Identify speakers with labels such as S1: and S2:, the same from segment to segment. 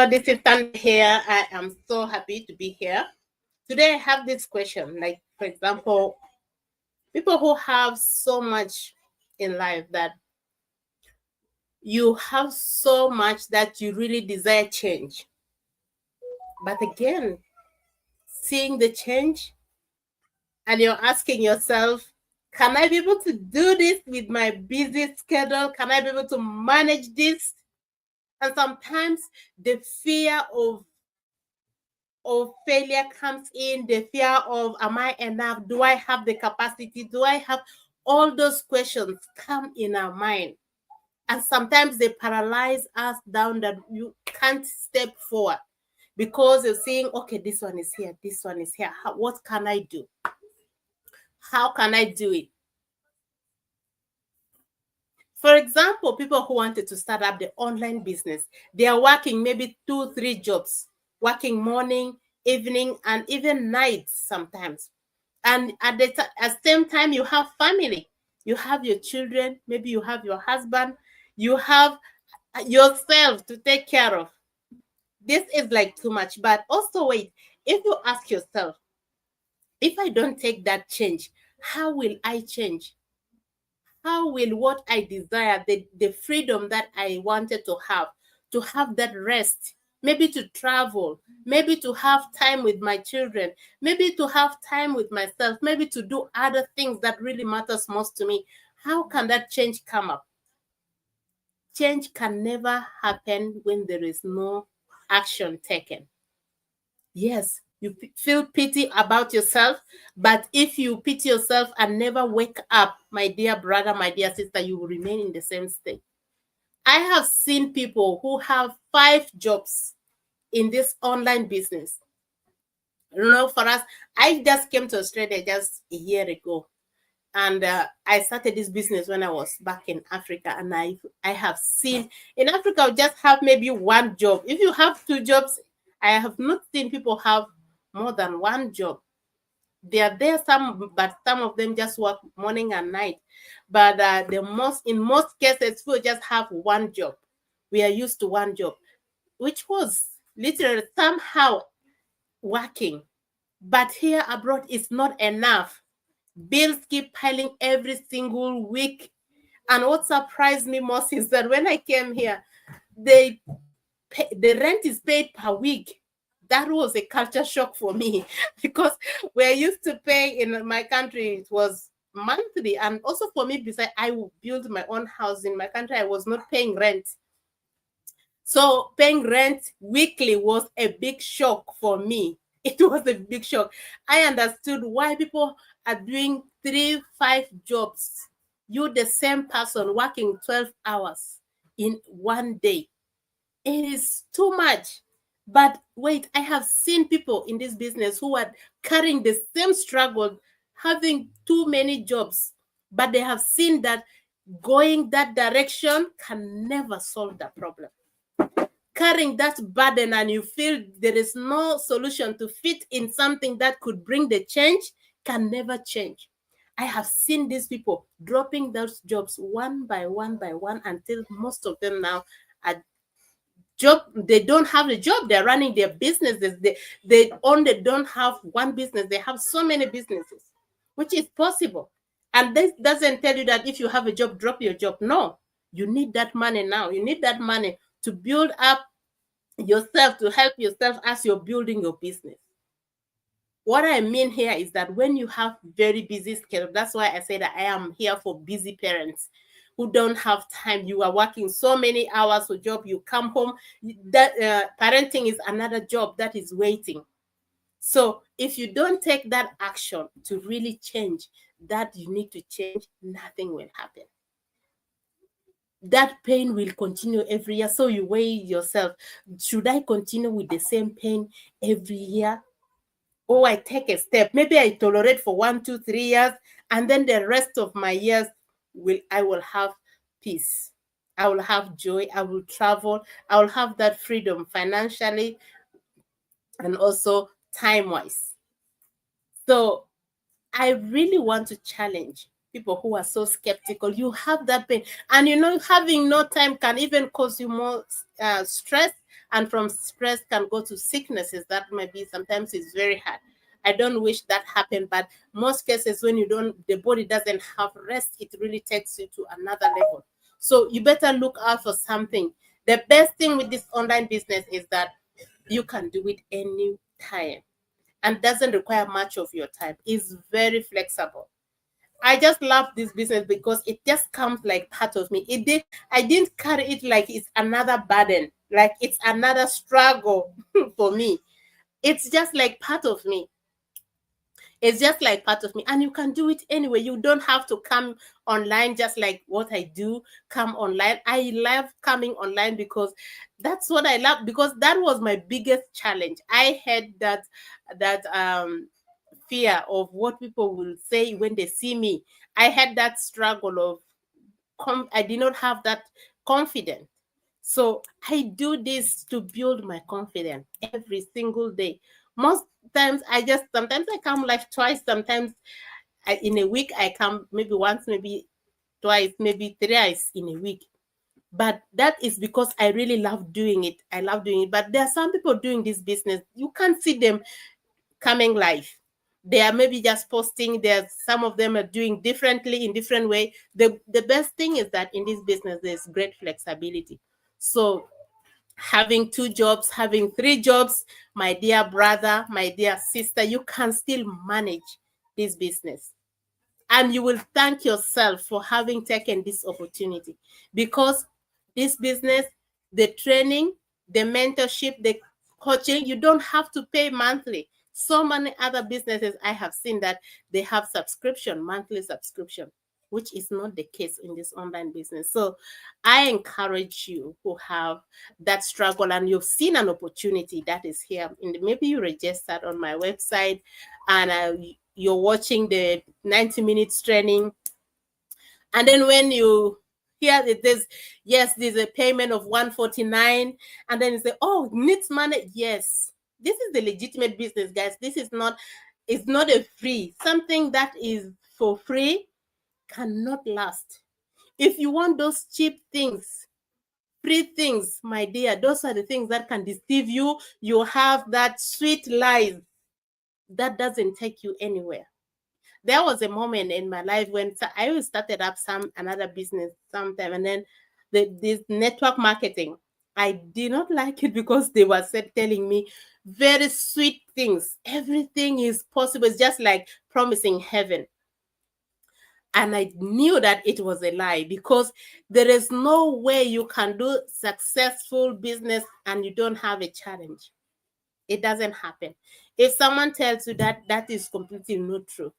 S1: This is Tanda here. I am so happy to be here. Today I have this question, like for example, people who have so much in life that you have so much that you really desire change. But again, seeing the change and you're asking yourself, can I be able to do this with my busy schedule? Can I be able to manage this? And sometimes the fear of failure comes in, the fear of am I enough? Do I have the capacity? Do I have all those questions come in our mind? And sometimes they paralyze us down that you can't step forward because you're saying, okay, this one is here, this one is here. What can I do? How can I do it? For example, people who wanted to start up the online business, they are working maybe 2, 3 jobs, working morning, evening, and even nights sometimes. And at the same time, you have family, you have your children, maybe you have your husband, you have yourself to take care of. This is like too much. But also, wait, if you ask yourself, if I don't take that change, how will I change? How will what I desire, the freedom that I wanted to have that rest, maybe to travel, maybe to have time with my children, maybe to have time with myself, maybe to do other things that really matters most to me, how can that change come up? Change can never happen when there is no action taken. Yes, you feel pity about yourself, but if you pity yourself and never wake up, my dear brother, my dear sister, you will remain in the same state. I have seen people who have 5 jobs in this online business. For us, I just came to Australia just a year ago, and I started this business when I was back in Africa, and I have seen in Africa we just have maybe 1 job. If you have 2 jobs, I have not seen people have more than 1 job. They are there some, but some of them just work morning and night. But in most cases, we just have 1 job. We are used to 1 job, which was literally somehow working. But here abroad, it's not enough. Bills keep piling every single week. And what surprised me most is that when I came here, the rent is paid per week. That was a culture shock for me because we're used to pay in my country, it was monthly. And also for me, besides, I would build my own house in my country, I was not paying rent. So paying rent weekly was a big shock for me. It was a big shock. I understood why people are doing 3, 5 jobs. You, the same person, working 12 hours in one day. It is too much. But wait, I have seen people in this business who are carrying the same struggle, having too many jobs, but they have seen that going that direction can never solve the problem. Carrying that burden and you feel there is no solution to fit in something that could bring the change can never change. I have seen these people dropping those jobs one by one by one until most of them now are they don't have a job, they're running their businesses. They only don't have one business, they have so many businesses, which is possible. And this doesn't tell you that if you have a job, drop your job. No, you need that money now. You need that money to build up yourself, to help yourself as you're building your business. What I mean here is that when you have very busy schedule, that's why I say that I am here for busy parents who don't have time. You are working so many hours for job, you come home. That parenting is another job that is waiting. So if you don't take that action to really change that you need to change, nothing will happen. That pain will continue every year. So you weigh yourself. Should I continue with the same pain every year? Or I take a step. Maybe I tolerate for 1, 2, 3 years, and then the rest of my years I will have peace. I will have joy. I will travel. I will have that freedom financially and also time wise. So I really want to challenge people who are so skeptical. You have that pain, and having no time can even cause you more stress, and from stress can go to sicknesses that maybe sometimes is very hard. I don't wish that happened, but most cases when the body doesn't have rest, it really takes you to another level. So you better look out for something. The best thing with this online business is that you can do it any time and doesn't require much of your time. It's very flexible. I just love this business because it just comes like part of me. I didn't carry it like it's another burden, like it's another struggle for me. It's just like part of me. It's just like part of me, and you can do it anyway. You don't have to come online just like what I do. Come online. I love coming online because that's what I love. Because that was my biggest challenge. I had that fear of what people will say when they see me. I had that struggle of I did not have that confidence. So I do this to build my confidence every single day. Most times sometimes I come live twice, sometimes in a week I come maybe once, maybe twice, maybe thrice in a week. But that is because I really love doing it. I love doing it. But there are some people doing this business. You can't see them coming live. They are maybe just posting. There's some of them are doing differently in different way. The best thing is that in this business there's great flexibility. So having 2 jobs, having 3 jobs, my dear brother, my dear sister, you can still manage this business. And you will thank yourself for having taken this opportunity, because this business, the training, the mentorship, the coaching, you don't have to pay monthly. So many other businesses I have seen that they have monthly subscription, which is not the case in this online business. So I encourage you who have that struggle and you've seen an opportunity that is here. Maybe you registered on my website and you're watching the 90 minutes training. And then when you hear that there's a payment of 149, and then you say, oh, needs money. Yes, this is the legitimate business, guys. It's not a free. Something that is for free cannot last. If you want those cheap things, free things, my dear, those are the things that can deceive you. You have that sweet life that doesn't take you anywhere. There was a moment in my life when I started up another business sometime, and then this network marketing, I did not like it because they were telling me very sweet things. Everything is possible. It's just like promising heaven. And I knew that it was a lie, because there is no way you can do successful business and you don't have a challenge. It doesn't happen. If someone tells you that, that is completely not true.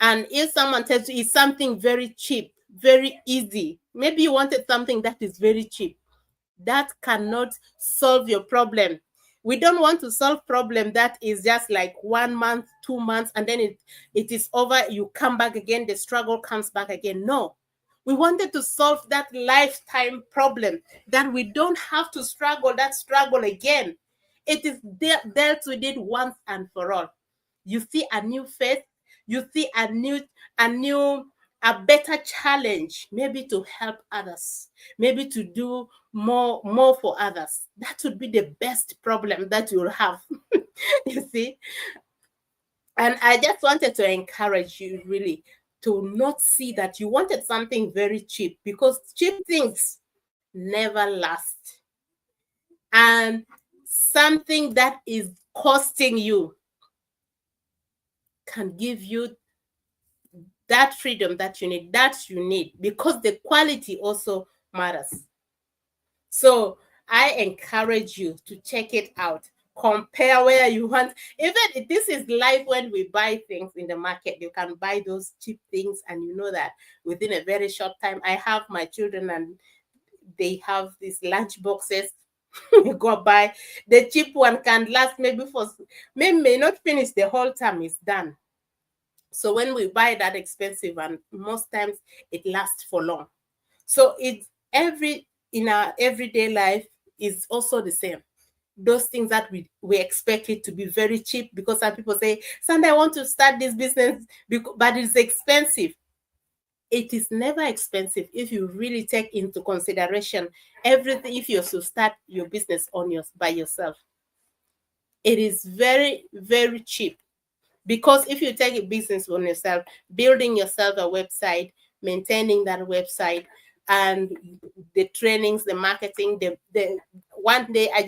S1: And if someone tells you it's something very cheap, very easy, maybe you wanted something that is very cheap, that cannot solve your problem. We don't want to solve problem that is just like 1 month, 2 months, and then it is over. You come back again, the struggle comes back again. No, we wanted to solve that lifetime problem, that we don't have to struggle again. It is dealt with it once and for all. You see a new face, you see a better challenge, maybe to help others, maybe to do more for others. That would be the best problem that you'll have. You see. And I just wanted to encourage you really to not see that you wanted something very cheap, because cheap things never last. And something that is costing you can give you that freedom that you need, because the quality also matters. So I encourage you to check it out. Compare where you want. Even if this is life, when we buy things in the market, you can buy those cheap things, and you know that within a very short time. I have my children, and they have these lunch boxes. You go buy the cheap one, can last may not finish the whole term, is done. So when we buy that expensive, and most times it lasts for long. So it's in our everyday life is also the same. Those things that we expect it to be very cheap, because some people say, Sunday, I want to start this business, but it's expensive. it is never expensive if you really take into consideration everything. If you're to start your business by yourself, it is very, very cheap. Because if you take a business on yourself, building yourself a website, maintaining that website, and the trainings, the marketing, the one day I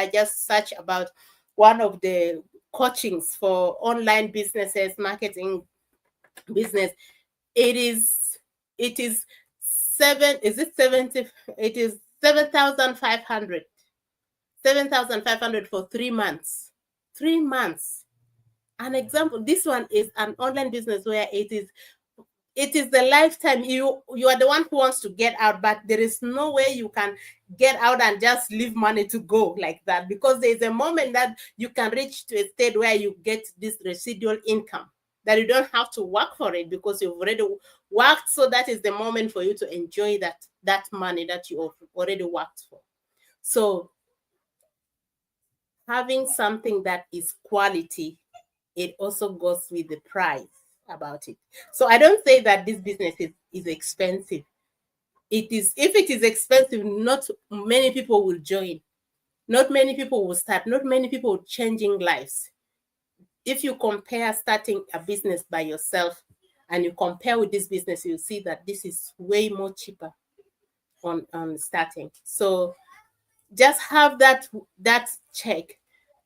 S1: just searched about one of the coachings for online businesses, marketing business. It is seven, is it 70? It is 7,500. 7,500 for 3 months. 3 months. An example, this one is an online business where it is the lifetime. You are the one who wants to get out, but there is no way you can get out and just leave money to go like that, because there is a moment that you can reach to a state where you get this residual income that you don't have to work for it, because you've already worked. So that is the moment for you to enjoy that money that you have already worked for. So having something that is quality, it also goes with the price about it. So I don't say that this business is expensive. It is. If it is expensive, not many people will join. Not many people will start. Not many people changing lives. If you compare starting a business by yourself and you compare with this business, you'll see that this is way more cheaper on starting. So just have that check.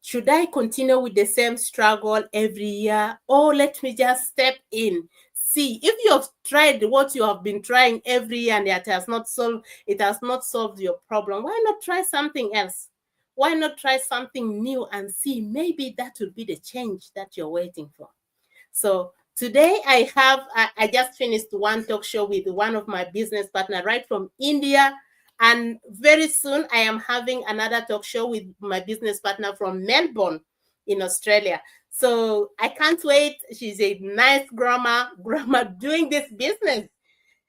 S1: Should I continue with the same struggle every year, or let me just step in? See, if you have tried what you have been trying every year and it has not solved your problem, why not try something else? Why not try something new and see, maybe that will be the change that you're waiting for? So today I just finished one talk show with one of my business partner right from India. And very soon I am having another talk show with my business partner from Melbourne in Australia. So I can't wait. She's a nice grandma doing this business.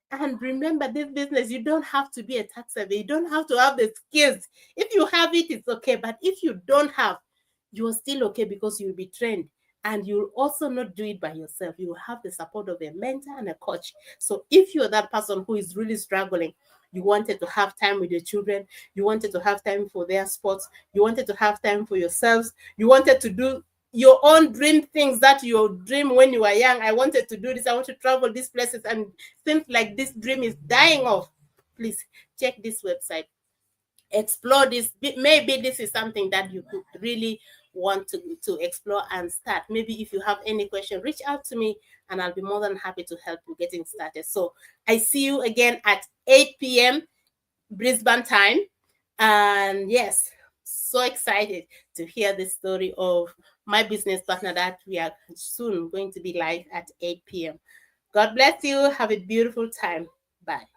S1: And remember, this business, you don't have to be a tax survey. You don't have to have the skills. If you have it, it's okay. But if you don't have, you're still okay, because you'll be trained. And you'll also not do it by yourself. You will have the support of a mentor and a coach. So if you're that person who is really struggling, you wanted to have time with your children, you wanted to have time for their sports, you wanted to have time for yourselves, you wanted to do your own dream things that you dream when you were young. I wanted to do this, I want to travel these places, and seems like this dream is dying off. Please check this website, explore this. Maybe this is something that you could really want to explore and start. Maybe if you have any question, reach out to me and I'll be more than happy to help you getting started. So I see you again at 8 p.m. Brisbane time. And yes, so excited to hear the story of my business partner that we are soon going to be live at 8 p.m. God bless you. Have a beautiful time. Bye.